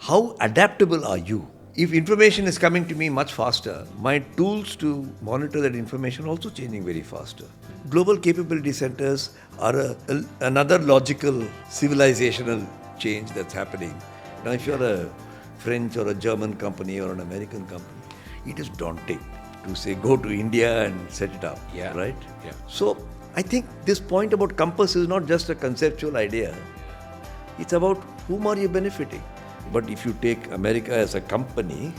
how adaptable are you? If information is coming to me much faster, my tools to monitor that information are also changing very faster. Global capability centers are another logical civilizational change that's happening. Now, if you're a French or a German company or an American company, it is daunting to say go to India and set it up, right? Yeah. So I think this point about compass is not just a conceptual idea. It's about whom are you benefiting. But if you take America as a company,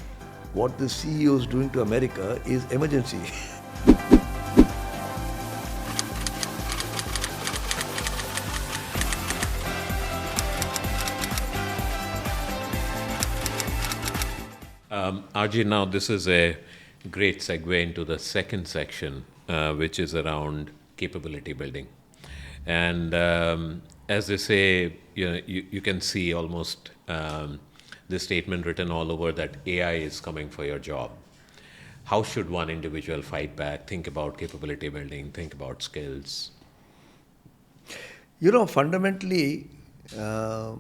what the CEO is doing to America is emergency. RJ, now this is a great segue into the second section, which is around capability building. And as they say, you can see almost this statement written all over that AI is coming for your job. How should one individual fight back, think about capability building, think about skills? Fundamentally, an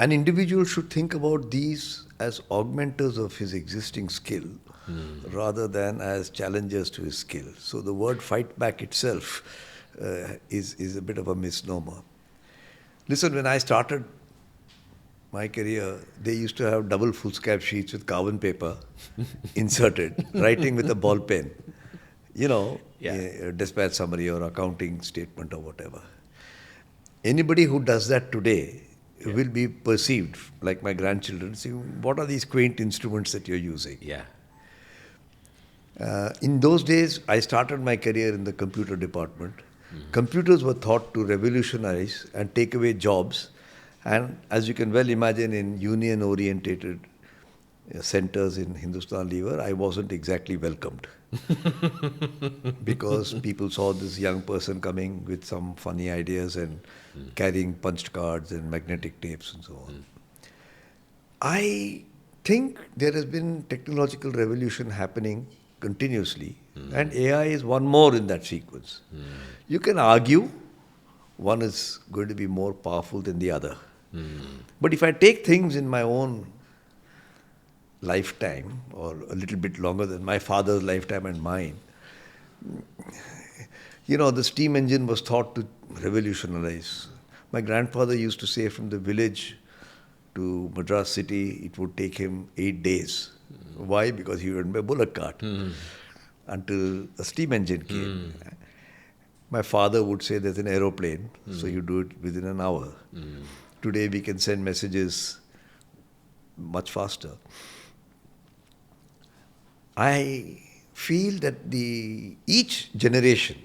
individual should think about these as augmenters of his existing skill rather than as challengers to his skill. So the word fight back itself is a bit of a misnomer. Listen, when I started my career, they used to have double foolscap sheets with carbon paper inserted, writing with a ball pen. A dispatch summary or accounting statement or whatever. Anybody who does that today will be perceived, like my grandchildren, saying, what are these quaint instruments that you're using? Yeah. In those days, I started my career in the computer department. Computers were thought to revolutionize and take away jobs. And as you can well imagine, in union-orientated centers in Hindustan Lever, I wasn't exactly welcomed. Because people saw this young person coming with some funny ideas and carrying punched cards and magnetic tapes and so on. I think there has been technological revolution happening continuously, and AI is one more in that sequence. You can argue one is going to be more powerful than the other. But if I take things in my own lifetime, or a little bit longer than my father's lifetime and mine, the steam engine was thought to revolutionize. My grandfather used to say from the village to Madras city, it would take him 8 days. Why? Because he went by bullock cart until a steam engine came. My father would say there's an aeroplane, so you do it within an hour. Today we can send messages much faster. I feel that each generation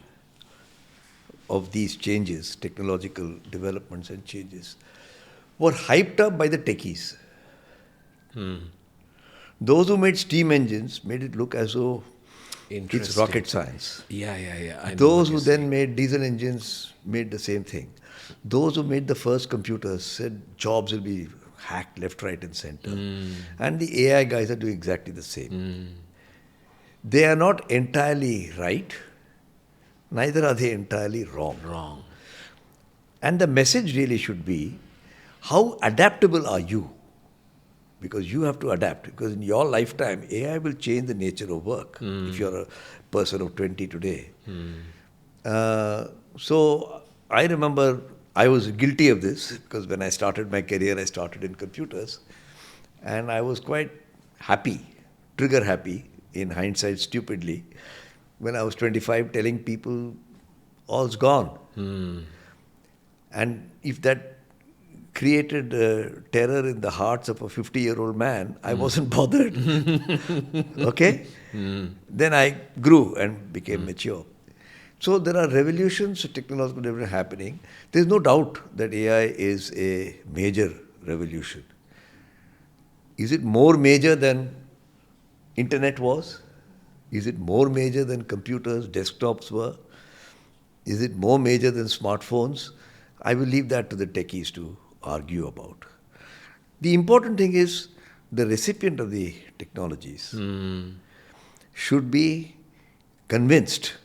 of these changes, technological developments and changes, were hyped up by the techies. Those who made steam engines made it look as though it's rocket science. Yeah. Those who then made diesel engines made the same thing. Those who made the first computers said jobs will be hacked left, right and center. And the AI guys are doing exactly the same. They are not entirely right, neither are they entirely wrong. And the message really should be, how adaptable are you? Because you have to adapt. Because in your lifetime, AI will change the nature of work if you're a person of 20 today. So I remember I was guilty of this because when I started my career, I started in computers. And I was quite happy, trigger happy, in hindsight stupidly, when I was 25 telling people all's gone. And if that created terror in the hearts of a 50-year-old man, I wasn't bothered. Okay? Then I grew and became mature. So there are revolutions, technological revolutions happening. There's no doubt that AI is a major revolution. Is it more major than internet was? Is it more major than computers, desktops were? Is it more major than smartphones? I will leave that to the techies to argue about. The important thing is the recipient of the technologies should be convinced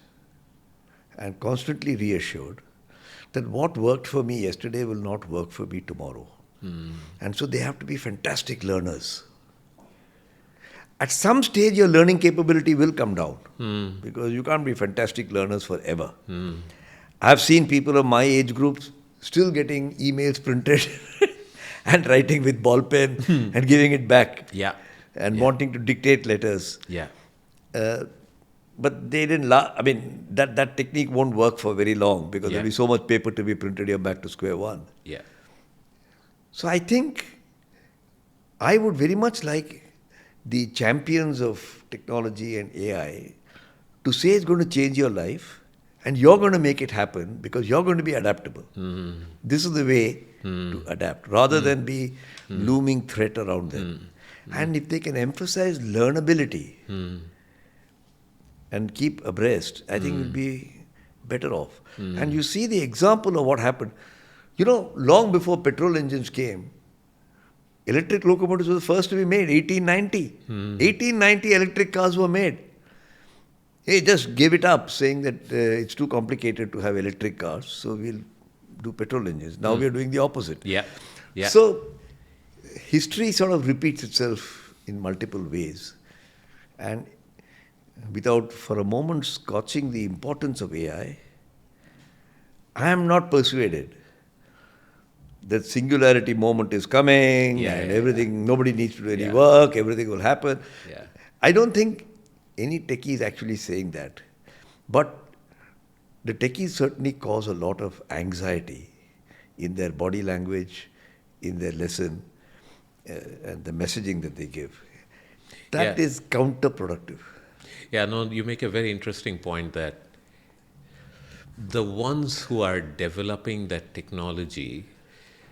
and constantly reassured that what worked for me yesterday will not work for me tomorrow. And so they have to be fantastic learners. At some stage, your learning capability will come down because you can't be fantastic learners forever. I've seen people of my age groups still getting emails printed and writing with ball pen and giving it back and wanting to dictate letters. Yeah. But they didn't. I mean, that technique won't work for very long because there'll be so much paper to be printed. You're back to square one. Yeah. So I think I would very much like the champions of technology and AI to say it's going to change your life and you're going to make it happen because you're going to be adaptable. This is the way to adapt rather than be looming threat around them. And if they can emphasize learnability and keep abreast, I think we'll be better off. And you see the example of what happened. You know, long before petrol engines came, electric locomotives were the first to be made, 1890. 1890 electric cars were made. He just gave it up, saying that it's too complicated to have electric cars, so we'll do petrol engines. Now we are doing the opposite. Yeah. So history sort of repeats itself in multiple ways. And without for a moment scotching the importance of AI, I am not persuaded that singularity moment is coming and everything, nobody needs to do any work, everything will happen. I don't think any techie is actually saying that. But the techies certainly cause a lot of anxiety in their body language, in their lesson, and the messaging that they give. That is counterproductive. Yeah, no, you make a very interesting point that the ones who are developing that technology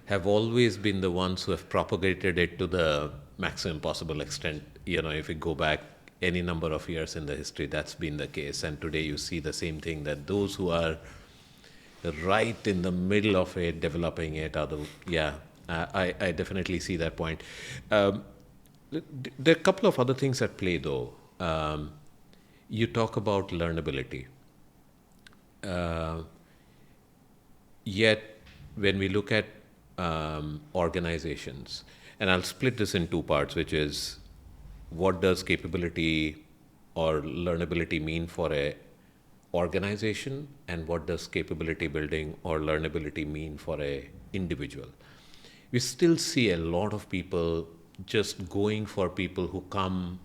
have always been the ones who have propagated it to the maximum possible extent. You know, if you go back any number of years in the history, that's been the case. And today you see the same thing, that those who are right in the middle of it, developing it, are the, I definitely see that point. There are a couple of other things at play though. You talk about learnability. Yet, when we look at organizations, and I'll split this in two parts, which is what does capability or learnability mean for a organization, and what does capability building or learnability mean for a individual. We still see a lot of people just going for people who come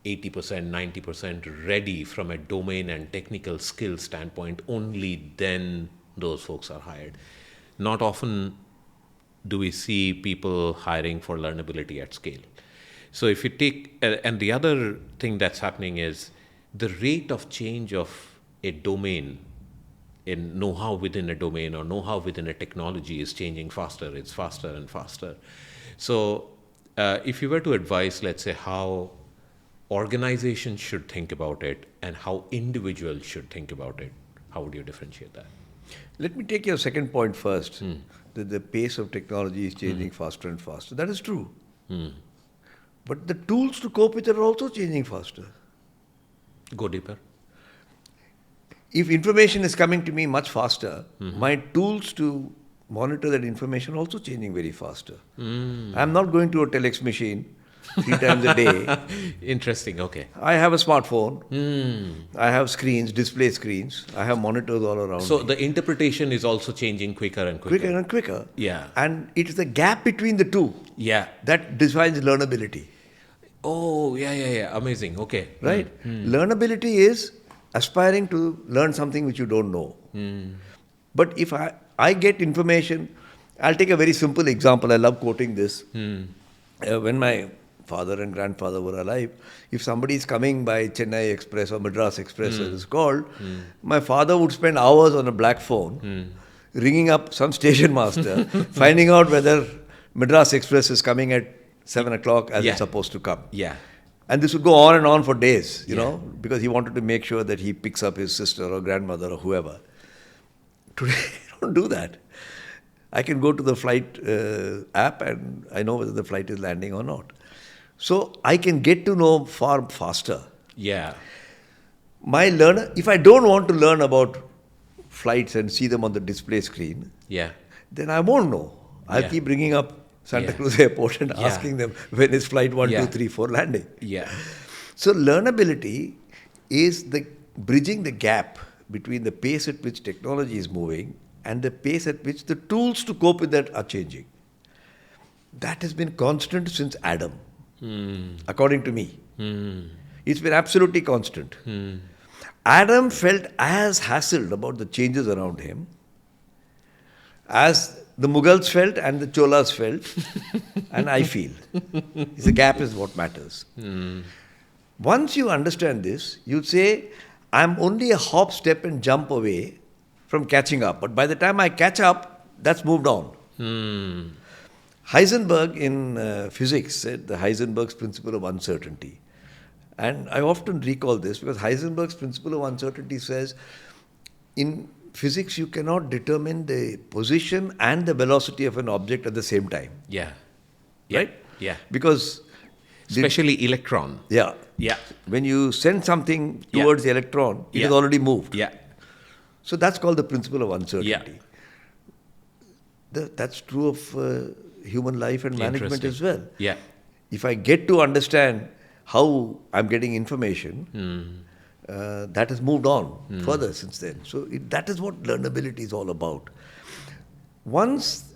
80%, 90% ready from a domain and technical skill standpoint. Only then those folks are hired. Not often do we see people hiring for learnability at scale. So if you take, and the other thing that's happening is the rate of change of a domain in know-how within a domain or know-how within a technology is changing faster. It's faster and faster. So if you were to advise, let's say, how organizations should think about it and how individuals should think about it, how would you differentiate that? Let me take your second point first, that the pace of technology is changing faster and faster. That is true. But the tools to cope with it are also changing faster. Go deeper. If information is coming to me much faster, my tools to monitor that information are also changing very faster. I'm not going to a telex machine 3 times a day. Interesting, okay. I have a smartphone. I have screens, display screens. I have monitors all around So me. the interpretation is also changing quicker and quicker. Quicker and quicker. Yeah. And it is the gap between the two that defines learnability. Oh, yeah. Amazing, okay. Right? Learnability is aspiring to learn something which you don't know. But if I get information, I'll take a very simple example. I love quoting this. When my father and grandfather were alive, if somebody is coming by Chennai Express or Madras Express as it's called, my father would spend hours on a black phone, ringing up some station master, finding out whether Madras Express is coming at 7 o'clock as it's supposed to come. Yeah. And this would go on and on for days, you know, because he wanted to make sure that he picks up his sister or grandmother or whoever. Today, I don't do that. I can go to the flight app and I know whether the flight is landing or not. So I can get to know far faster. Yeah. My learner, if I don't want to learn about flights and see them on the display screen, Yeah. then I won't know. I'll Yeah. keep bringing up Santa Yeah. Cruz Airport and Yeah. asking them when is flight 1, Yeah. 2, 3, 4 landing. Yeah. So learnability is the bridging the gap between the pace at which technology is moving and the pace at which the tools to cope with that are changing. That has been constant since Adam, according to me. It's been absolutely constant. Adam felt as hassled about the changes around him as the Mughals felt and the Cholas felt, and I feel. The gap is what matters. Once you understand this, you'd say, I'm only a hop, step, and jump away from catching up. But by the time I catch up, that's moved on. Heisenberg in physics said the Heisenberg's principle of uncertainty. And I often recall this because Heisenberg's principle of uncertainty says in physics you cannot determine the position and the velocity of an object at the same time. Yeah. Yeah. Right? Yeah. Because Especially electron. yeah. Yeah. When you send something Yeah. towards the electron, it Yeah. has already moved. Yeah. So that's called the principle of uncertainty. Yeah. That's true of human life and management as well. Yeah. If I get to understand how I'm getting information, that has moved on further since then. So that is what learnability is all about. Once,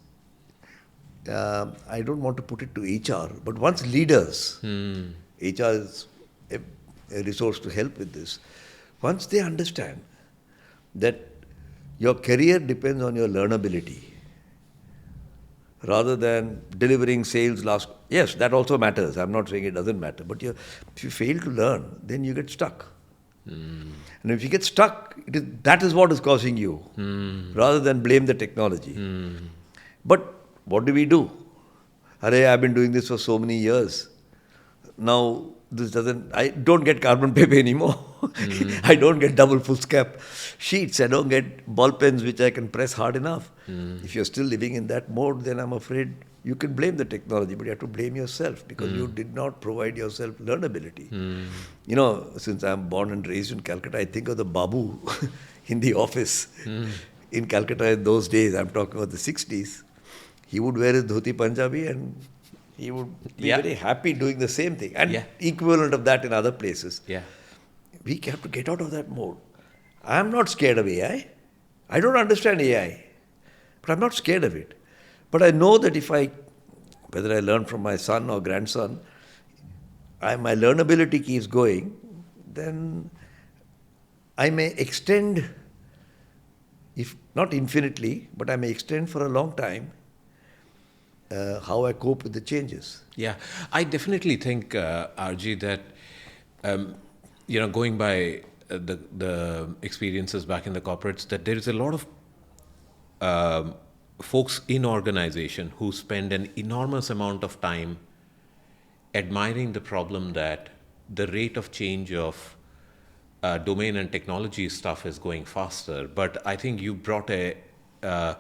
I don't want to put it to HR, but once leaders, HR is a resource to help with this, once they understand that your career depends on your learnability, rather than delivering sales last. Yes, that also matters. I'm not saying it doesn't matter. But if you fail to learn, then you get stuck. And if you get stuck, that is what is causing you, rather than blame the technology. But what do? Arey, I've been doing this for so many years. Now, I don't get carbon paper anymore. I don't get double foolscap sheets. I don't get ball pens which I can press hard enough. If you're still living in that mode, then I'm afraid you can blame the technology, but you have to blame yourself because you did not provide yourself learnability. You know, since I'm born and raised in Calcutta, I think of the Babu in the office in Calcutta in those days. I'm talking about the 60s. He would wear his dhoti Punjabi and he would be very happy doing the same thing. And equivalent of that in other places. Yeah. We have to get out of that mode. I'm not scared of AI. I don't understand AI. But I'm not scared of it. But I know that whether I learn from my son or grandson, my learnability keeps going, then I may extend, if not infinitely, but I may extend for a long time how I cope with the changes. Yeah, I definitely think, RG, that going by the experiences back in the corporates, that there is a lot of folks in organization who spend an enormous amount of time admiring the problem that the rate of change of domain and technology stuff is going faster. But I think you brought an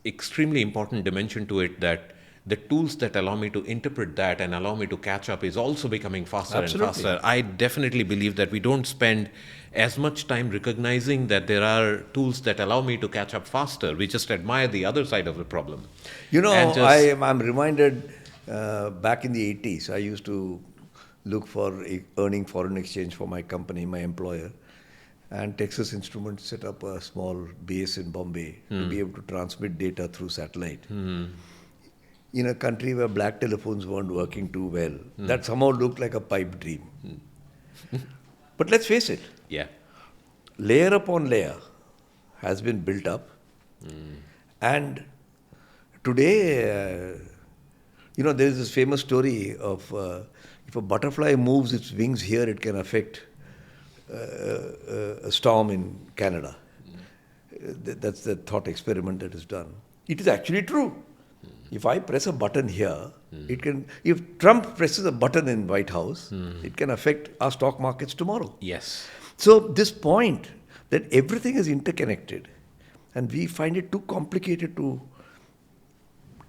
extremely important dimension to it, that the tools that allow me to interpret that and allow me to catch up is also becoming faster and faster. I definitely believe that we don't spend as much time recognizing that there are tools that allow me to catch up faster. We just admire the other side of the problem. You know, I'm reminded back in the 80s, I used to look for earning foreign exchange for my company, my employer. And Texas Instruments set up a small base in Bombay to be able to transmit data through satellite. In a country where black telephones weren't working too well, that somehow looked like a pipe dream. But let's face it, layer upon layer has been built up. And today, there is this famous story of if a butterfly moves its wings here, it can affect a storm in Canada. That's the thought experiment that is done. It is actually true. If I press a button here, it can. If Trump presses a button in White House, it can affect our stock markets tomorrow. Yes. So this point that everything is interconnected, and we find it too complicated to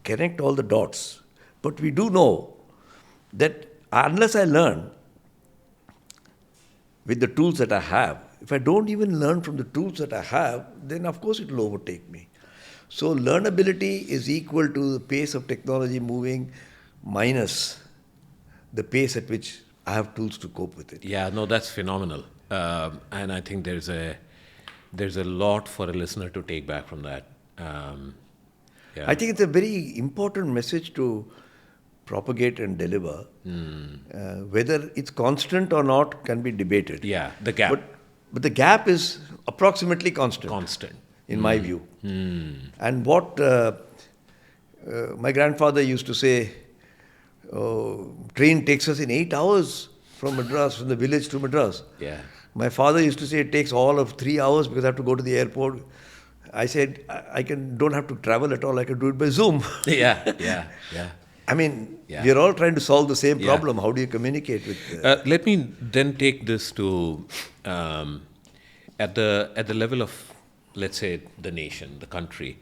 connect all the dots. But we do know that unless I learn with the tools that I have, if I don't even learn from the tools that I have, then of course it will overtake me. So learnability is equal to the pace of technology moving minus the pace at which I have tools to cope with it. Yeah, no, that's phenomenal. And I think there's a lot for a listener to take back from that. Yeah. I think it's a very important message to propagate and deliver. Whether it's constant or not can be debated. Yeah, the gap. But the gap is approximately constant. Constant. In my view. And what my grandfather used to say, train takes us in 8 hours from Madras, from the village to Madras. Yeah. My father used to say it takes all of 3 hours because I have to go to the airport. I said, don't have to travel at all, I can do it by Zoom. Yeah. I mean, Yeah. we are all trying to solve the same Yeah. problem. How do you communicate with... Let me then take this to at the level of, let's say, the nation, the country.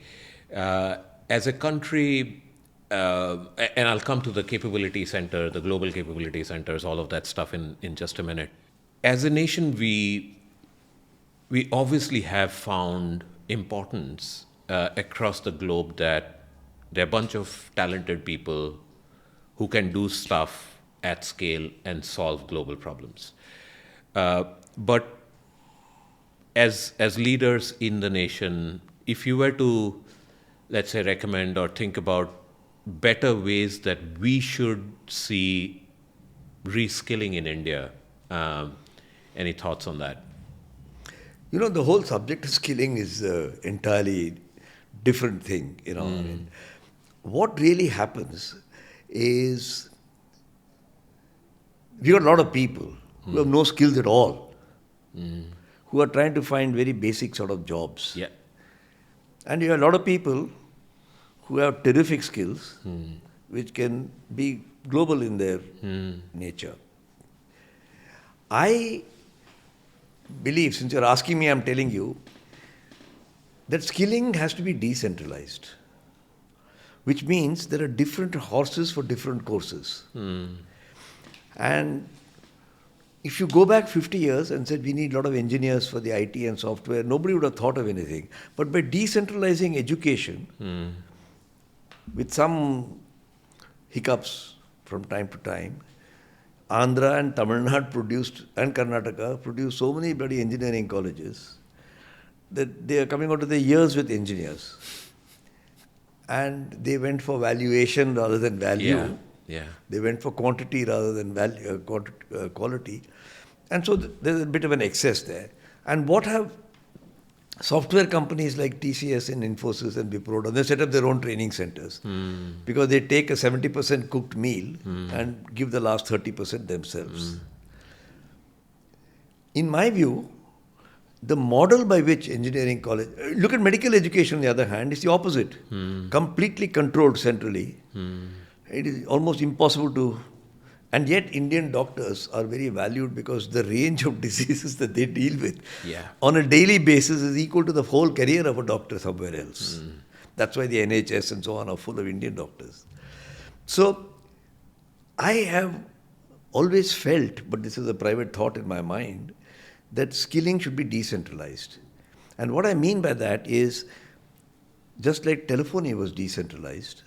As a country, and I'll come to the capability center, the global capability centers, all of that stuff in just a minute. As a nation, we obviously have found importance across the globe that there are a bunch of talented people who can do stuff at scale and solve global problems. But as leaders in the nation, if you were to, let's say, recommend or think about better ways that we should see reskilling in India, any thoughts on that? You know, the whole subject of skilling is entirely different thing, I mean, what really happens is we got a lot of people who have no skills at all, who are trying to find very basic sort of jobs. Yeah. And you have a lot of people who have terrific skills, which can be global in their nature. I believe, since you're asking me, I'm telling you, that skilling has to be decentralized, which means there are different horses for different courses. And if you go back 50 years and said we need a lot of engineers for the IT and software, nobody would have thought of anything. But by decentralizing education, with some hiccups from time to time, Andhra and Tamil Nadu produced, and Karnataka produced so many bloody engineering colleges that they are coming out of the years with engineers. And they went for valuation rather than value. Yeah. They went for quantity rather than quality. And so there's a bit of an excess there. And what have software companies like TCS and Infosys and Wipro done? They set up their own training centers because they take a 70% cooked meal and give the last 30% themselves. In my view, the model by which engineering college... Look at medical education on the other hand, it's the opposite. Completely controlled centrally. It is almost impossible to... And yet Indian doctors are very valued because the range of diseases that they deal with on a daily basis is equal to the whole career of a doctor somewhere else. That's why the NHS and so on are full of Indian doctors. So I have always felt, but this is a private thought in my mind, that skilling should be decentralized. And what I mean by that is, just like telephony was decentralized,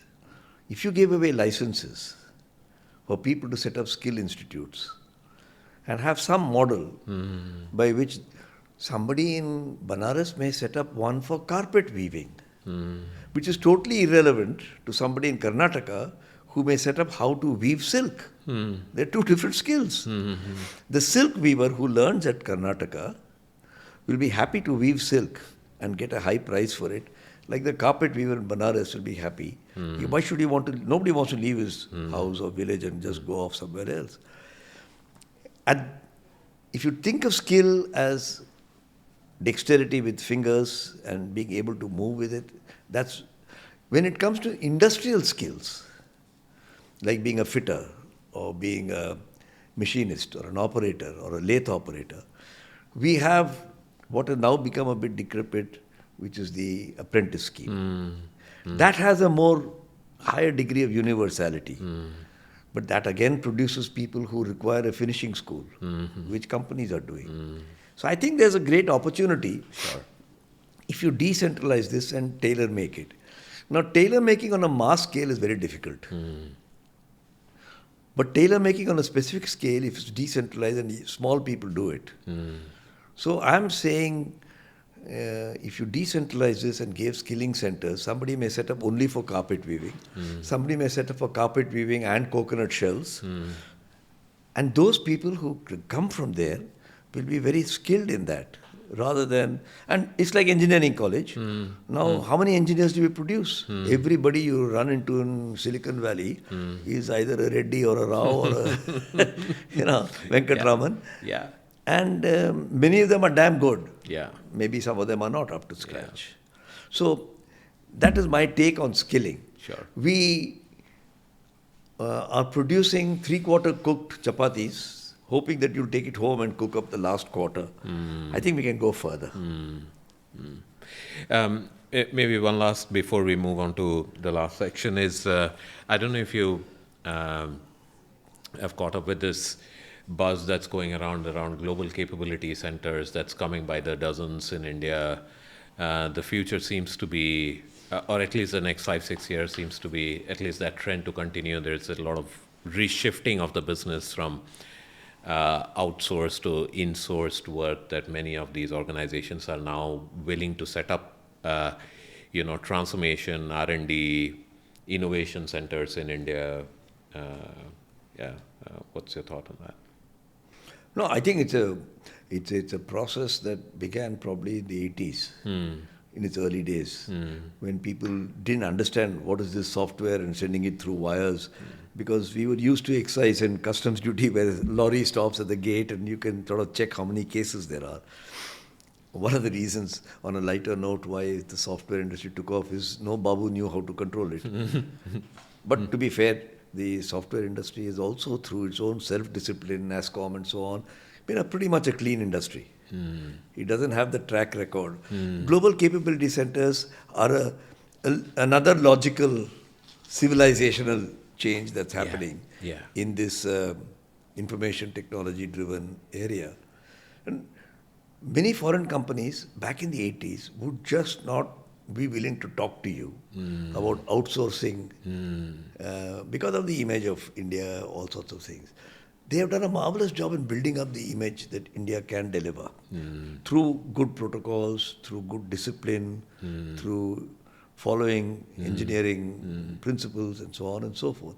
if you gave away licenses for people to set up skill institutes and have some model by which somebody in Banaras may set up one for carpet weaving, which is totally irrelevant to somebody in Karnataka who may set up how to weave silk. They're two different skills. The silk weaver who learns at Karnataka will be happy to weave silk and get a high price for it, like the carpet weaver in Banaras will be happy. Why should he want to? Nobody wants to leave his house or village and just go off somewhere else. And if you think of skill as dexterity with fingers and being able to move with it, that's when it comes to industrial skills, like being a fitter or being a machinist or an operator or a lathe operator, we have what has now become a bit decrepit, which is the apprentice scheme. That has a more higher degree of universality. But that again produces people who require a finishing school, which companies are doing. So I think there's a great opportunity if you decentralize this and tailor make it. Now, tailor making on a mass scale is very difficult. But tailor making on a specific scale, if it's decentralized and small people do it. So I'm saying, if you decentralize this and give skilling centers, somebody may set up only for carpet weaving. Somebody may set up for carpet weaving and coconut shells. And those people who come from there will be very skilled in that. Rather than, and it's like engineering college. Now, how many engineers do we produce? Everybody you run into in Silicon Valley is either a Reddy or a Rao or a, Venkatraman. Yeah. And many of them are damn good. Yeah. Maybe some of them are not up to scratch. So, that is my take on skilling. Sure. We are producing 3/4 cooked chapatis, hoping that you'll take it home and cook up the last quarter. I think we can go further. Maybe one last, before we move on to the last section, is I don't know if you have caught up with this buzz that's going around global capability centers that's coming by the dozens in India. The future seems to be, or at least the next 5-6 years seems to be, at least that trend to continue. There's a lot of reshifting of the business from outsourced to insourced work that many of these organizations are now willing to set up, transformation, R&D, innovation centers in India. What's your thought on that? No, I think it's a process that began probably in the 80s, in its early days, when people didn't understand what is this software and sending it through wires. Because we were used to excise and customs duty where lorry stops at the gate and you can sort of check how many cases there are. One of the reasons, on a lighter note, why the software industry took off is no Babu knew how to control it. But to be fair, the software industry is also, through its own self-discipline, NASCOM and so on, been pretty much a clean industry. It doesn't have the track record. Global capability centers are another logical civilizational change that's happening in this information technology driven area. And many foreign companies back in the 80s would just not be willing to talk to you about outsourcing because of the image of India, all sorts of things. They have done a marvelous job in building up the image that India can deliver through good protocols, through good discipline, through following engineering principles and so on and so forth.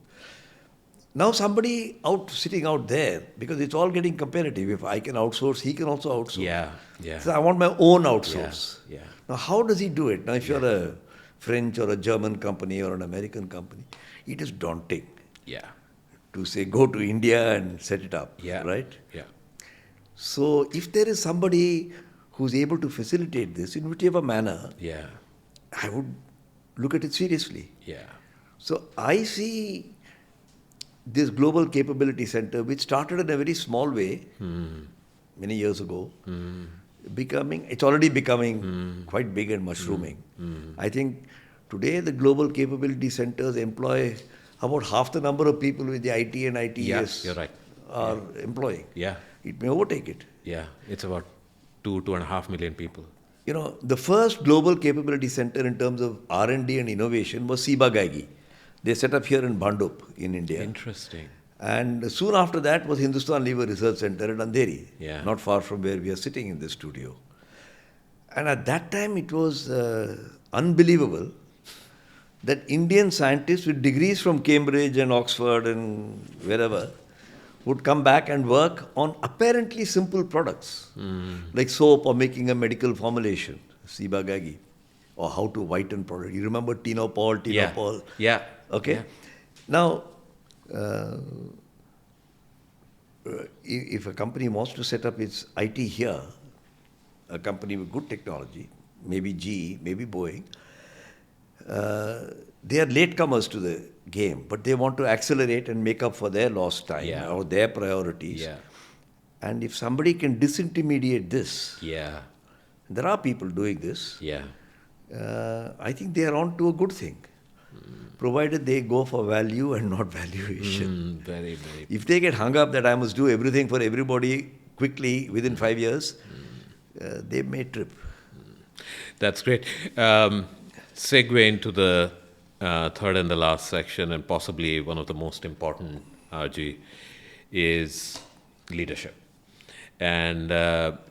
Now somebody sitting out there, because it's all getting competitive. If I can outsource, he can also outsource. So I want my own outsource. Now how does he do it? Now if you're a French or a German company or an American company, it is daunting. To say, go to India and set it up, right? So if there is somebody who's able to facilitate this in whichever manner, I would look at it seriously. So I see this global capability center, which started in a very small way many years ago, it's already becoming quite big and mushrooming. I think today the global capability centers employ about half the number of people with the IT and ITES are employing. It may overtake it. It's about 2.5 million people. The first global capability center in terms of R&D and innovation was Ciba-Geigy. They set up here in Bhandup in India. Interesting. And soon after that was Hindustan Lever Research Center at Andheri, not far from where we are sitting in this studio. And at that time it was unbelievable that Indian scientists with degrees from Cambridge and Oxford and wherever would come back and work on apparently simple products, like soap or making a medical formulation, Ciba-Geigy, or how to whiten product. You remember Tinopol? Okay. Now, if a company wants to set up its IT here, a company with good technology, maybe GE, maybe Boeing, they are latecomers to the game, but they want to accelerate and make up for their lost time or their priorities. And if somebody can disintermediate this, there are people doing this, I think they are on to a good thing, provided they go for value and not valuation. Very, very. If they get hung up that I must do everything for everybody quickly within 5 years, they may trip. That's great. Segue into the third and the last section, and possibly one of the most important, RG, is leadership. And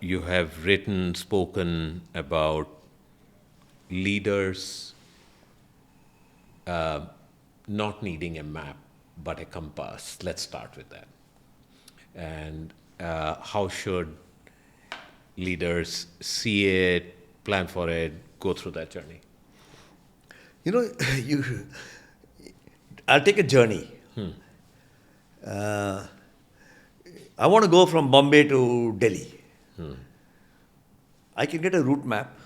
you have written, spoken about leaders not needing a map but a compass. Let's start with that. And how should leaders see it, plan for it, go through that journey? You know, I'll take a journey. I want to go from Bombay to Delhi. I can get a route map.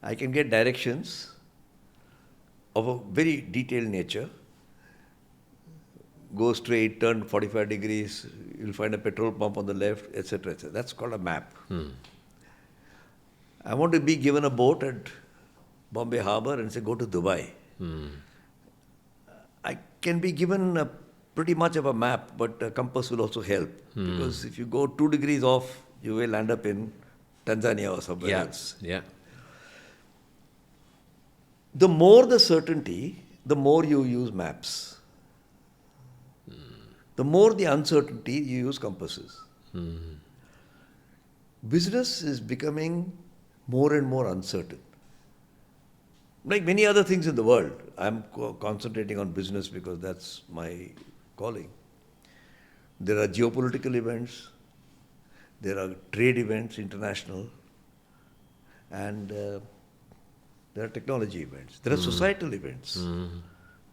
I can get directions of a very detailed nature. Go straight, turn 45 degrees, you'll find a petrol pump on the left, etc., etc. That's called a map. I want to be given a boat at Bombay Harbour and say, go to Dubai. I can be given pretty much of a map, but a compass will also help. Because if you go 2 degrees off, you will end up in Tanzania or somewhere else. Yeah. The more the certainty, the more you use maps. The more the uncertainty, you use compasses. Business is becoming more and more uncertain. Like many other things in the world, I'm concentrating on business because that's my calling. There are geopolitical events, there are trade events, international, and there are technology events. There are societal events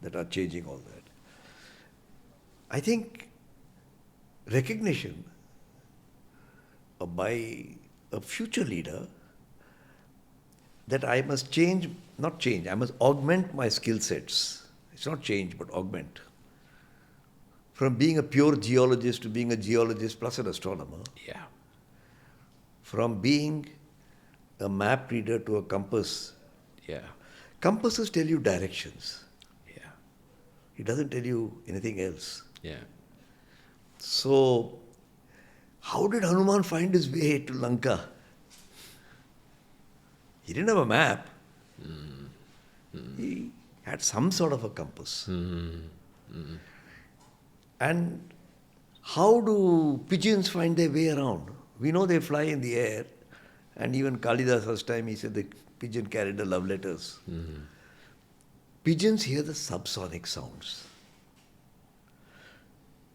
that are changing all that. I think recognition by a future leader that I must I must augment my skill sets. It's not change, but augment. From being a pure geologist to being a geologist plus an astronomer. Yeah. From being a map reader to a compass. Yeah. Compasses tell you directions. Yeah. It doesn't tell you anything else. Yeah. So, how did Hanuman find his way to Lanka? He didn't have a map. He had some sort of a compass. And how do pigeons find their way around? We know they fly in the air. And even Kalidas last time, he said the pigeon carried the love letters. Pigeons hear the subsonic sounds.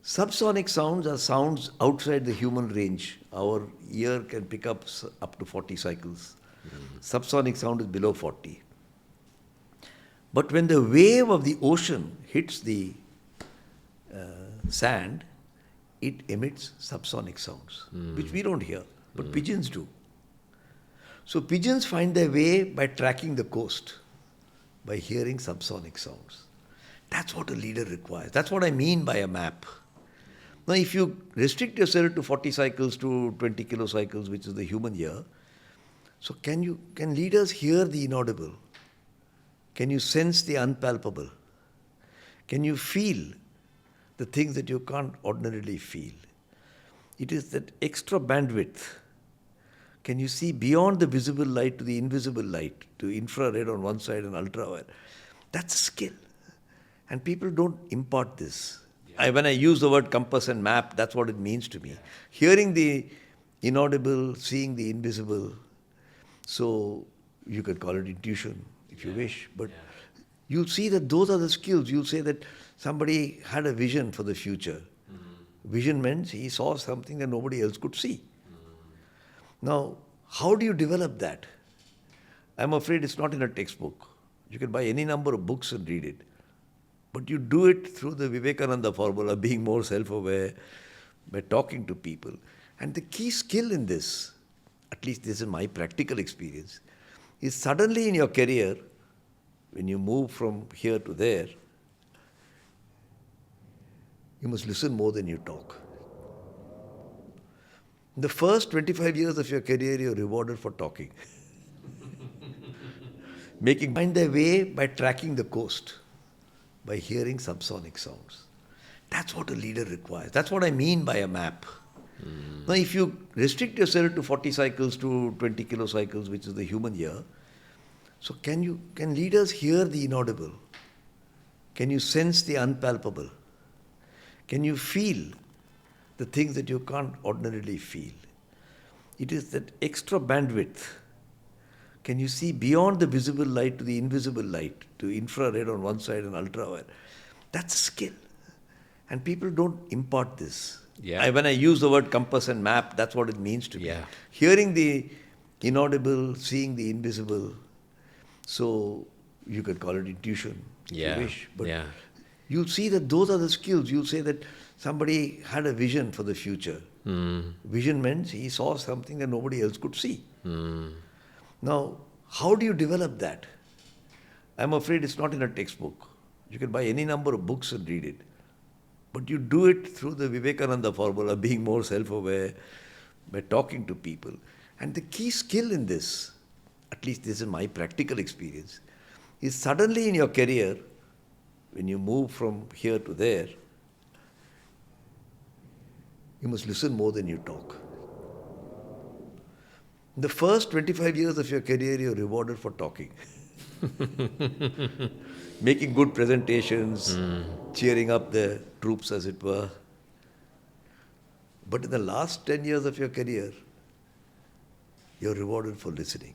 Subsonic sounds are sounds outside the human range. Our ear can pick up to 40 cycles. Subsonic sound is below 40. But when the wave of the ocean hits the sand, it emits subsonic sounds, which we don't hear, but pigeons do. So pigeons find their way by tracking the coast, by hearing subsonic sounds. That's what a leader requires. That's what I mean by a map. Now, if you restrict yourself to 40 cycles to 20 kilocycles, which is the human ear, so can leaders hear the inaudible? Can you sense the unpalpable? Can you feel the things that you can't ordinarily feel? It is that extra bandwidth. Can you see beyond the visible light to the invisible light, to infrared on one side and ultraviolet? That's a skill. And people don't impart this. When I use the word compass and map, that's what it means to me. Hearing the inaudible, seeing the invisible. So you could call it intuition if you wish. But you'll see that those are the skills. You'll say that somebody had a vision for the future. Vision means he saw something that nobody else could see. Now, how do you develop that? I'm afraid it's not in a textbook. You can buy any number of books and read it. But you do it through the Vivekananda formula, being more self-aware, by talking to people. And the key skill in this, at least this is my practical experience, is suddenly in your career, when you move from here to there, you must listen more than you talk. In the first 25 years of your career, you're rewarded for talking. Find their way by tracking the coast, by hearing subsonic sounds. That's what a leader requires. That's what I mean by a map. Now, if you restrict yourself to 40 cycles to 20 kilocycles, which is the human year, so can leaders hear the inaudible? Can you sense the unpalpable? Can you feel the things that you can't ordinarily feel? It is that extra bandwidth. Can you see beyond the visible light to the invisible light, to infrared on one side and ultraviolet? That's a skill. And people don't impart this. Yeah. When I use the word compass and map, that's what it means to me. Yeah. Hearing the inaudible, seeing the invisible. So you could call it intuition if Yeah. you wish. But Yeah. you'll see that those are the skills. You'll say that somebody had a vision for the future. Vision means he saw something that nobody else could see. Now, how do you develop that? I'm afraid it's not in a textbook. You can buy any number of books and read it. But you do it through the Vivekananda formula, being more self-aware, by talking to people. And the key skill in this, at least this is my practical experience, is suddenly in your career, when you move from here to there, you must listen more than you talk. In the first 25 years of your career, you're rewarded for talking. Making good presentations, cheering up the troops, as it were. But in the last 10 years of your career, you're rewarded for listening.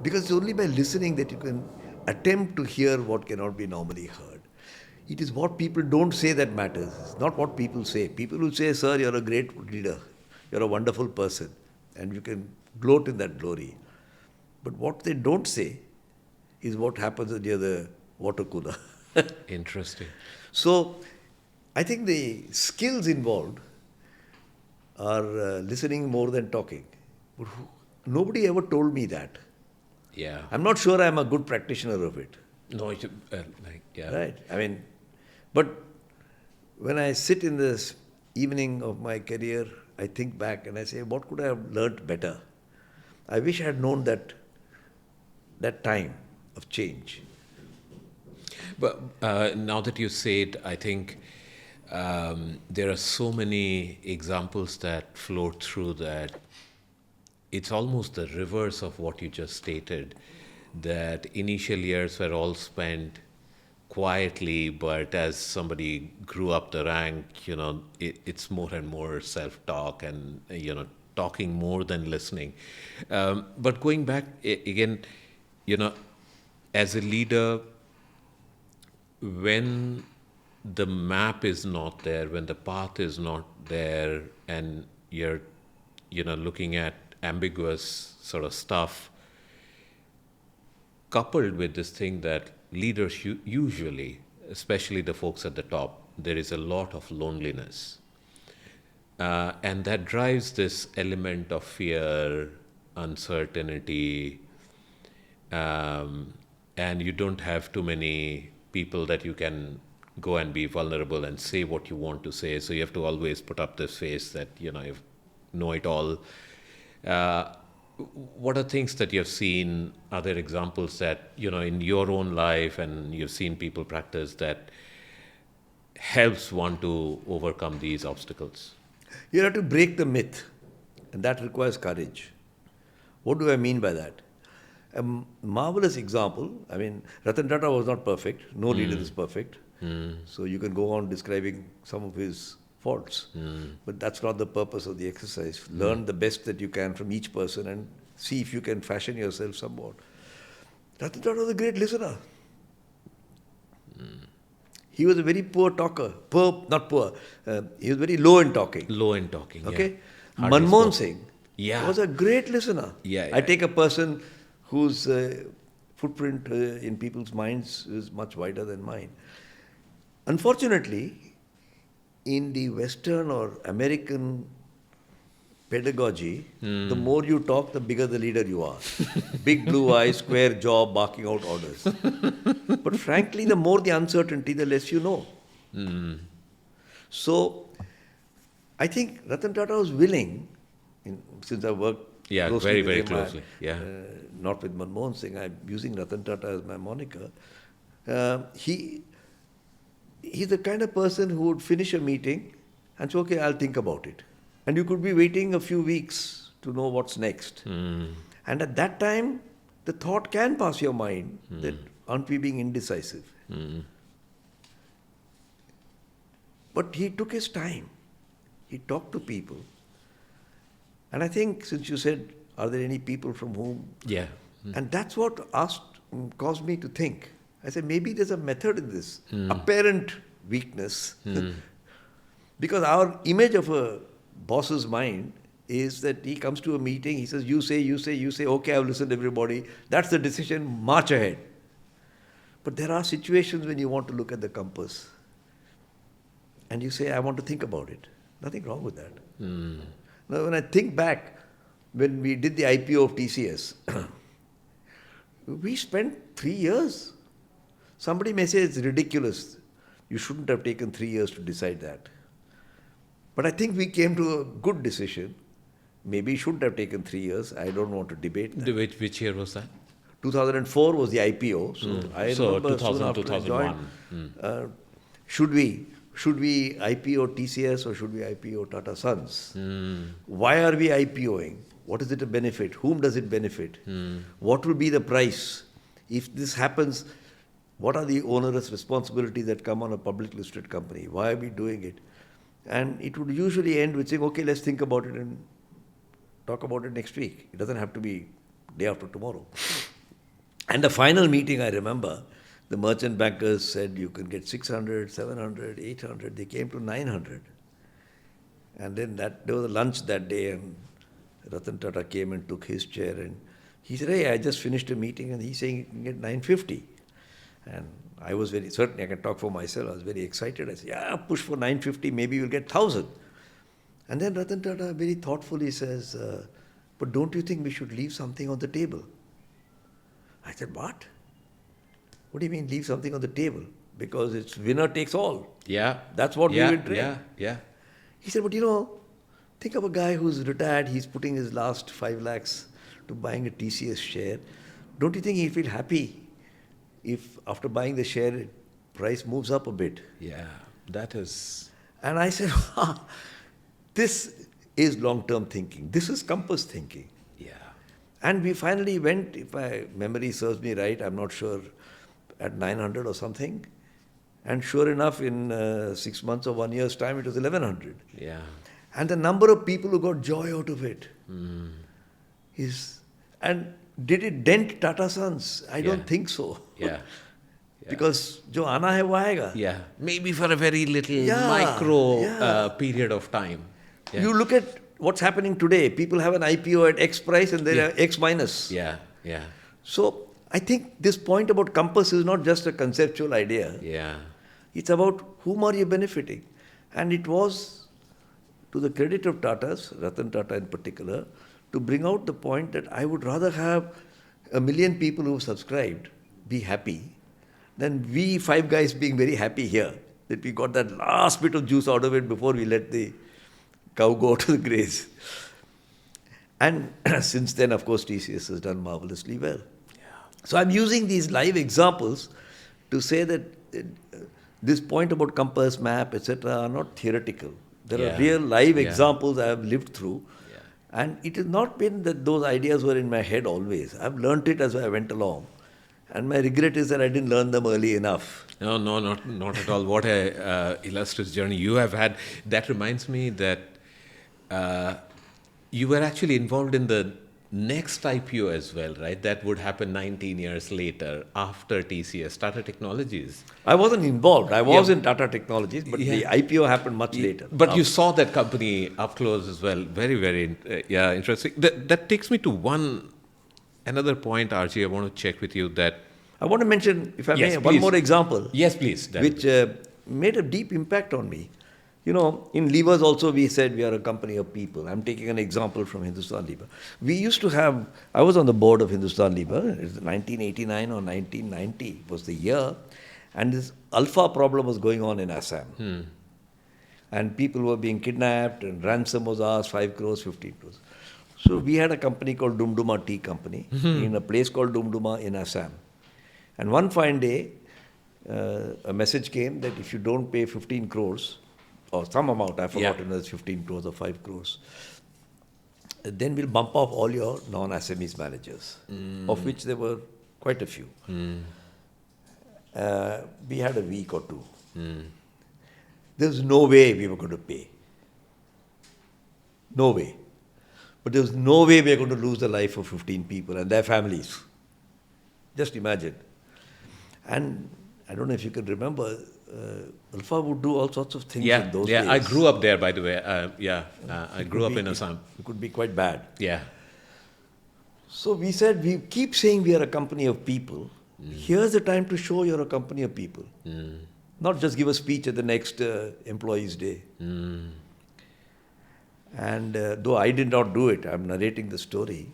Because it's only by listening that you can attempt to hear what cannot be normally heard. It is what people don't say that matters. It's not what people say. People will say, sir, you're a great leader. You're a wonderful person. And you can gloat in that glory. But what they don't say is what happens near the water cooler. Interesting. So, I think the skills involved are listening more than talking. But nobody ever told me that. Yeah. I'm not sure I'm a good practitioner of it. No, yeah. Right. I mean, but when I sit in this evening of my career, I think back and I say, what could I have learnt better? I wish I had known that time of change. But now that you say it, I think there are so many examples that float through that it's almost the reverse of what you just stated, that initial years were all spent quietly, but as somebody grew up the rank, it's more and more self-talk and, talking more than listening. But going back again, as a leader, when the map is not there, when the path is not there, and you're, looking at ambiguous sort of stuff, coupled with this thing that leaders usually, especially the folks at the top, there is a lot of loneliness. And that drives this element of fear, uncertainty, and you don't have too many people that you can go and be vulnerable and say what you want to say. So you have to always put up this face that, you know it all. What are things that you've seen, other examples that, in your own life and you've seen people practice that helps one to overcome these obstacles? You have to break the myth, and that requires courage. What do I mean by that? A marvelous example, I mean, Ratan Tata was not perfect. No leader is perfect. So you can go on describing some of his faults. But that's not the purpose of the exercise. Learn the best that you can from each person and see if you can fashion yourself somewhat. Ratan Tata was a great listener. He was a very poor talker. He was very low in talking. Low in talking, Okay? Yeah. Manmohan Singh Yeah. was a great listener. Yeah, I take a person whose footprint in people's minds is much wider than mine. Unfortunately, in the Western or American pedagogy, the more you talk, the bigger the leader you are. Big blue eyes, square jaw, barking out orders. But frankly, the more the uncertainty, the less you know. So, I think Ratan Tata was willing, since I worked closely very with him, closely. Yeah. not with Manmohan Singh, I'm using Ratan Tata as my moniker. He's the kind of person who would finish a meeting and say, okay, I'll think about it. And you could be waiting a few weeks to know what's next. And at that time, the thought can pass your mind that aren't we being indecisive? But he took his time. He talked to people. And I think, since you said, are there any people from whom? Yeah. And that's what caused me to think. I said, maybe there's a method in this apparent weakness. Because our image of a boss's mind is that he comes to a meeting, he says, you say, okay, I've listened to everybody. That's the decision, march ahead. But there are situations when you want to look at the compass and you say, I want to think about it. Nothing wrong with that. Now, when I think back, when we did the IPO of TCS, we spent 3 years. Somebody may say it's ridiculous. You shouldn't have taken 3 years to decide that. But I think we came to a good decision. Maybe it shouldn't have taken 3 years. I don't want to debate that. Which year was that? 2004 was the IPO. So I remember 2000, soon after 2001. I joined, should we IPO TCS or should we IPO Tata Sons? Why are we IPOing? What is it a benefit? Whom does it benefit? What will be the price? If this happens, what are the onerous responsibilities that come on a public listed company? Why are we doing it? And it would usually end with saying, okay, let's think about it and talk about it next week. It doesn't have to be day after tomorrow. And the final meeting, I remember, the merchant bankers said you can get 600, 700, 800. They came to 900. And then there was a lunch that day, and Ratan Tata came and took his chair, and he said, hey, I just finished a meeting, and he's saying you can get 950. And I was certainly I can talk for myself, I was very excited. I said, yeah, push for 950, maybe you'll get 1,000. And then Ratan Tata very thoughtfully says, but don't you think we should leave something on the table? I said, what? What do you mean leave something on the table? Because it's winner takes all. Yeah. That's what we will train. Yeah. He said, but think of a guy who's retired, he's putting his last 5 lakhs to buying a TCS share. Don't you think he'll feel happy if after buying the share, price moves up a bit? Yeah, that is... And I said, this is long-term thinking. This is compass thinking. Yeah. And we finally went, if my memory serves me right, I'm not sure, at 900 or something. And sure enough, in 6 months or 1 year's time, it was 1100. Yeah. And the number of people who got joy out of it is... And did it dent Tata Sons? I don't think so. Yeah. Because jo aana hai wo aayega. Yeah. Maybe for a very little micro period of time. Yeah. You look at what's happening today. People have an IPO at X price and they are X minus. Yeah. So I think this point about compass is not just a conceptual idea. Yeah. It's about whom are you benefiting. And it was to the credit of Tatas, Ratan Tata in particular, to bring out the point that I would rather have 1 million people who have subscribed be happy than we 5 guys being very happy here, that we got that last bit of juice out of it before we let the cow go to the graze. And since then, of course, TCS has done marvelously well. Yeah. So I'm using these live examples to say that this point about compass, map, etc. are not theoretical. There are real live examples I have lived through. And it has not been that those ideas were in my head always. I've learnt it as I went along. And my regret is that I didn't learn them early enough. No, not at all. What a illustrious journey you have had. That reminds me that you were actually involved in the next IPO as well, right? That would happen 19 years later after TCS, Tata Technologies. I wasn't involved. I was in Tata Technologies, but the IPO happened much later. But you saw that company up close as well. Very, very interesting. That takes me to another point, RJ, I want to check with you that... I want to mention, if I may, please. one more example. Yes, please. Which made a deep impact on me. In Levers also we said we are a company of people. I'm taking an example from Hindustan Lever. We used to have, I was on the board of Hindustan Lever, 1989 or 1990 was the year, and this alpha problem was going on in Assam. And people were being kidnapped and ransom was asked, 5 crores, 15 crores. So we had a company called Dumduma Tea Company in a place called Dumduma in Assam. And one fine day, a message came that if you don't pay 15 crores, or some amount, I've forgotten whether it's 15 crores or 5 crores. Then we'll bump off all your non-SMEs managers, of which there were quite a few. We had a week or two. There was no way we were going to pay. No way. But there was no way we were going to lose the life of 15 people and their families. Just imagine. And I don't know if you can remember, Alpha would do all sorts of things in those days. I grew up there, by the way. I grew up in Assam. It could be quite bad. Yeah. So we said, we keep saying we are a company of people. Here's the time to show you're a company of people. Not just give a speech at the next employees' day. And though I did not do it, I'm narrating the story,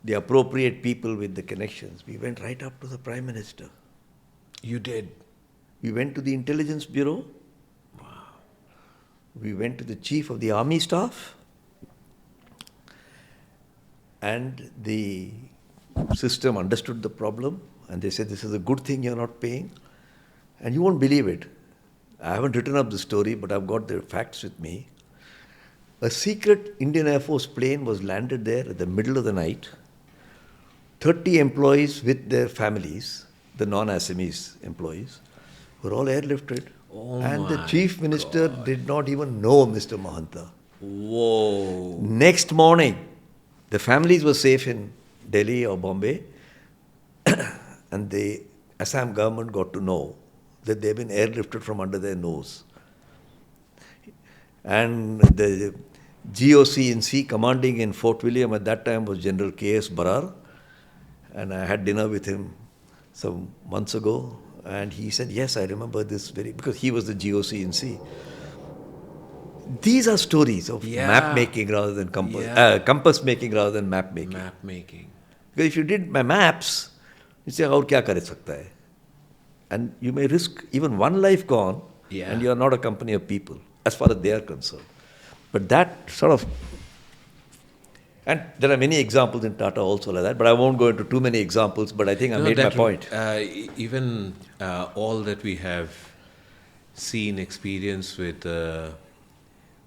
the appropriate people with the connections, we went right up to the Prime Minister. You did? We went to the Intelligence Bureau. Wow. We went to the Chief of the Army Staff. And the system understood the problem. And they said, this is a good thing you're not paying. And you won't believe it. I haven't written up the story, but I've got the facts with me. A secret Indian Air Force plane was landed there at the middle of the night. 30 employees with their families, the non-SMEs employees, were all airlifted. And the Chief Minister did not even know Mr. Mahanta. Whoa. Next morning, the families were safe in Delhi or Bombay. And the Assam government got to know that they've been airlifted from under their nose. And the GOC&C commanding in Fort William at that time was General K.S. Barar. And I had dinner with him some months ago. And he said, yes, I remember this because he was the GOC&C. These are stories of map making rather than compass, compass making rather than map making. Map making. Because if you did my maps, you say, aur kya kare sakta hai? And you may risk even one life gone, and you are not a company of people, as far as they are concerned. But that sort of, and there are many examples in Tata also like that, but I won't go into too many examples, but I think I made my point. Even all that we have seen, experienced with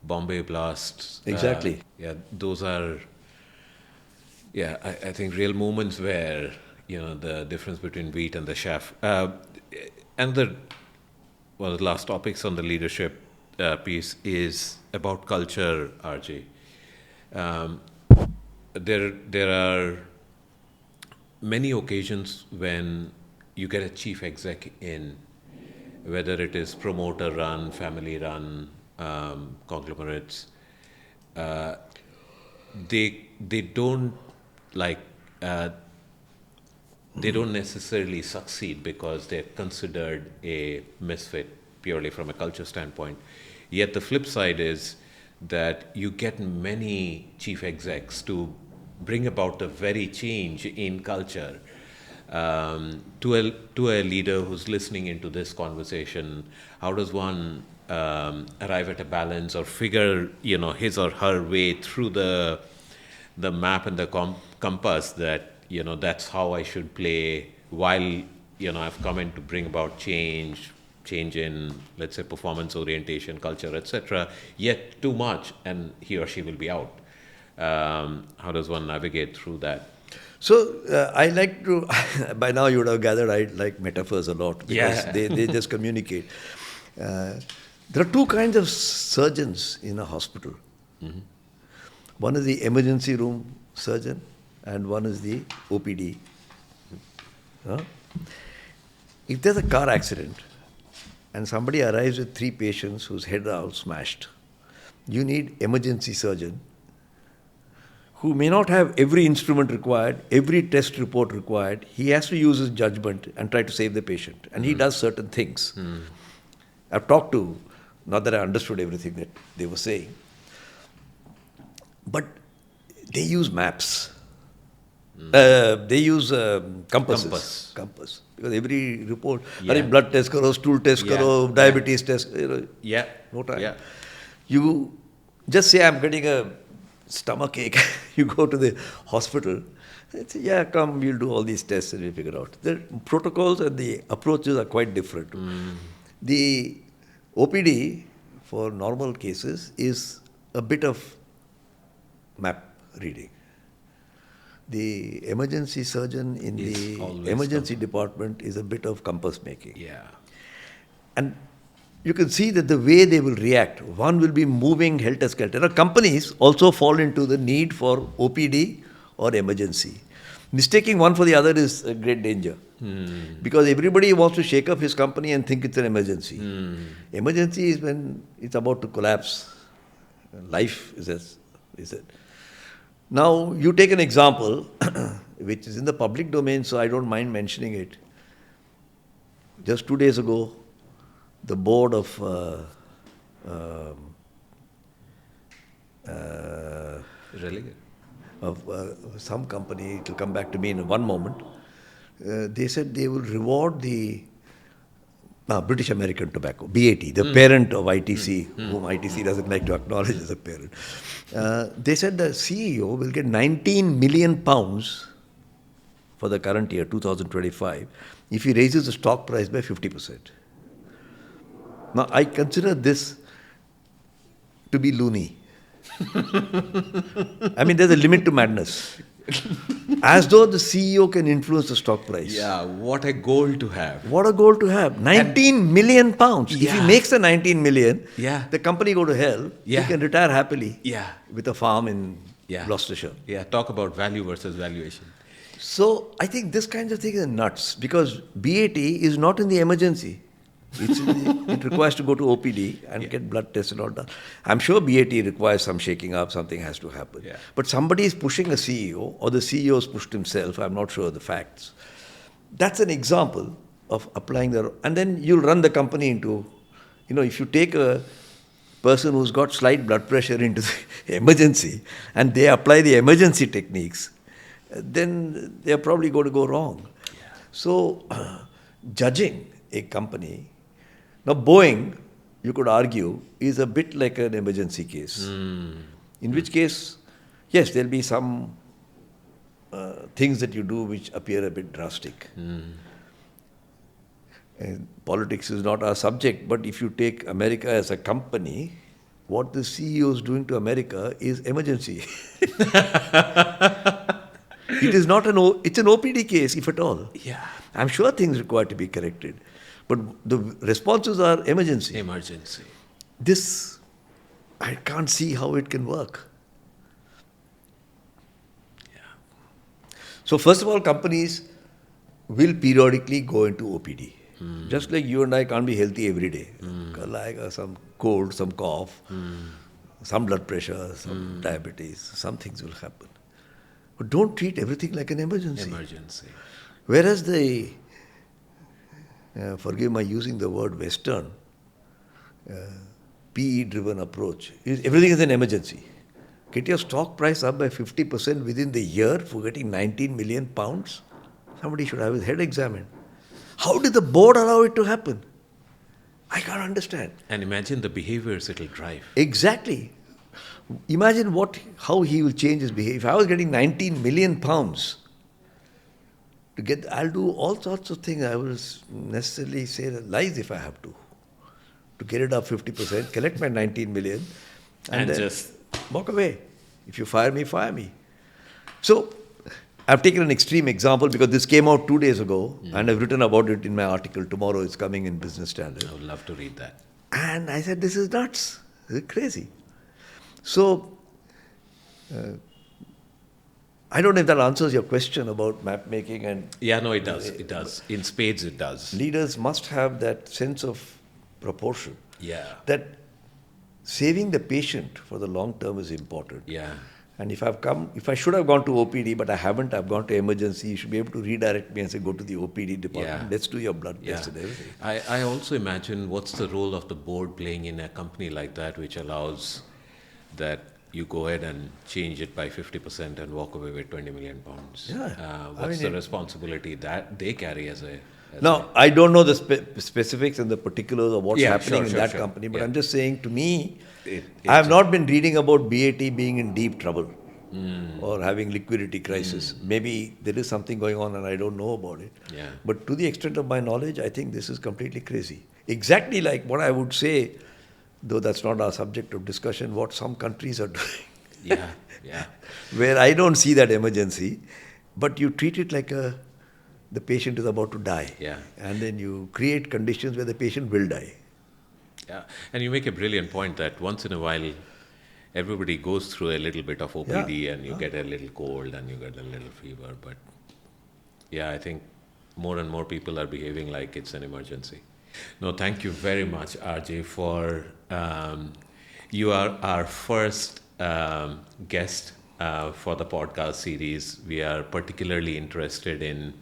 Bombay blasts. Exactly. Those are, I think real moments where, the difference between wheat and the chaff. And the last topics on the leadership piece is about culture, RJ. There are many occasions when you get a chief exec in, whether it is promoter run, family run, conglomerates. They don't they don't necessarily succeed because they're considered a misfit purely from a culture standpoint. Yet the flip side is that you get many chief execs to bring about the very change in culture. To a leader who's listening into this conversation, how does one arrive at a balance or figure, his or her way through the map and the compass that, that's how I should play while, I've come in to bring about change in, let's say, performance orientation, culture, etc. Yet too much, and he or she will be out. How does one navigate through that? So I like to, by now you would have gathered I like metaphors a lot because they just communicate. There are two kinds of surgeons in a hospital. Mm-hmm. One is the emergency room surgeon and one is the OPD. If there's a car accident and somebody arrives with 3 patients whose heads are all smashed, you need emergency surgeon who may not have every instrument required, every test report required. He has to use his judgment and try to save the patient. And he does certain things. I've talked to, not that I understood everything that they were saying, but they use maps. They use compasses. Compass. Because every report, blood test karo, stool test karo, diabetes test, no time. You just say, I'm getting a stomach ache. You go to the hospital. They say, come, we'll do all these tests and we'll figure out. The protocols and the approaches are quite different. The OPD, for normal cases is a bit of map reading. The emergency surgeon in Is the always emergency department is a bit of compass making. Yeah. And you can see that the way they will react, one will be moving helter-skelter. Now, companies also fall into the need for OPD or emergency. Mistaking one for the other is a great danger. Because everybody wants to shake up his company and think it's an emergency. Emergency is when it's about to collapse. Life is it. Now, you take an example, which is in the public domain, so I don't mind mentioning it. Just 2 days ago, the board of Really? some company, it will come back to me in one moment, they said they will reward the British American Tobacco, BAT, the parent of ITC, whom ITC doesn't like to acknowledge as a parent. They said the CEO will get 19 million pounds for the current year, 2025, if he raises the stock price by 50%. Now, I consider this to be loony. I mean, there's a limit to madness. As though the CEO can influence the stock price. Yeah, what a goal to have. What a goal to have. 19 million pounds. If he Yeah. makes the 19 million, Yeah. the company go to hell. Yeah. He can retire happily Yeah. with a farm in Yeah. Gloucestershire. Yeah, talk about value versus valuation. So I think this kind of thing is nuts because BAT is not in the emergency. It requires to go to OPD and get blood tests and all that. I'm sure BAT requires some shaking up, something has to happen. Yeah. But somebody is pushing a CEO or the CEO has pushed himself, I'm not sure of the facts. That's an example of applying and then you'll run the company into, if you take a person who's got slight blood pressure into the emergency and they apply the emergency techniques, then they're probably going to go wrong. Yeah. So, judging a company, now Boeing, you could argue, is a bit like an emergency case. In which case, yes, there'll be some things that you do which appear a bit drastic. And politics is not our subject, but if you take America as a company, what the CEO is doing to America is emergency. It is not it's an OPD case, if at all. Yeah. I'm sure things require to be corrected. But the responses are emergency. Emergency. This, I can't see how it can work. Yeah. So first of all, companies will periodically go into OPD. Just like you and I can't be healthy every day. Like some cold, some cough, some blood pressure, some diabetes, some things will happen. But don't treat everything like an emergency. Emergency. Whereas the, forgive my using the word Western, PE-driven approach, everything is an emergency. Get your stock price up by 50% within the year for getting 19 million pounds. Somebody should have his head examined. How did the board allow it to happen? I can't understand. And imagine the behaviors it'll drive. Exactly. Imagine how he will change his behavior. If I was getting 19 million pounds, I'll do all sorts of things. I will necessarily say lies if I have to get it up 50%, collect my 19 million, and then just walk away. If you fire me, fire me. So, I've taken an extreme example because this came out 2 days ago, and I've written about it in my article. Tomorrow it's coming in Business Standard. I would love to read that. And I said, this is nuts. This is crazy. So, I don't know if that answers your question about map making and Yeah, no, it does. It does. In spades, it does. leaders must have that sense of proportion. Yeah. That saving the patient for the long term is important. Yeah. And if I should have gone to OPD, but I haven't, I've gone to emergency, you should be able to redirect me and say, go to the OPD department, Yeah. let's do your blood test Yeah. and everything. I also imagine what's the role of the board playing in a company like that, which allows that you go ahead and change it by 50% and walk away with 20 million pounds. Yeah. What's the responsibility that they carry as a... Now, I don't know the specifics and the particulars of what's Yeah, happening sure, in sure, that sure. company, but Yeah. I'm just saying, to me, It- I have not been reading about BAT being in deep trouble or having liquidity crisis. Maybe there is something going on and I don't know about it. Yeah. But to the extent of my knowledge, I think this is completely crazy. Exactly like what I would say though that's not our subject of discussion, what some countries are doing. Yeah, yeah. Where I don't see that emergency, but you treat it like the patient is about to die. Yeah. And then you create conditions where the patient will die. Yeah, and you make a brilliant point that once in a while, everybody goes through a little bit of OPD and you get a little cold and you get a little fever. But yeah, I think more and more people are behaving like it's an emergency. No, thank you very much, RJ, for you are our first guest for the podcast series. We are particularly interested in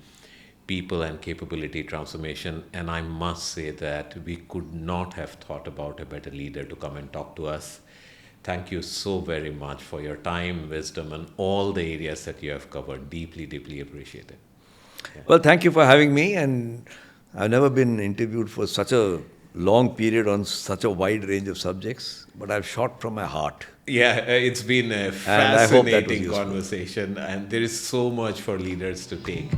people and capability transformation, and I must say that we could not have thought about a better leader to come and talk to us. Thank you so very much for your time, wisdom, and all the areas that you have covered. Deeply, deeply appreciated. Yeah. Well, thank you for having me. And I've never been interviewed for such a long period on such a wide range of subjects, but I've shot from my heart. Yeah, it's been a And I hope that was fascinating useful. conversation, and there is so much for leaders to take.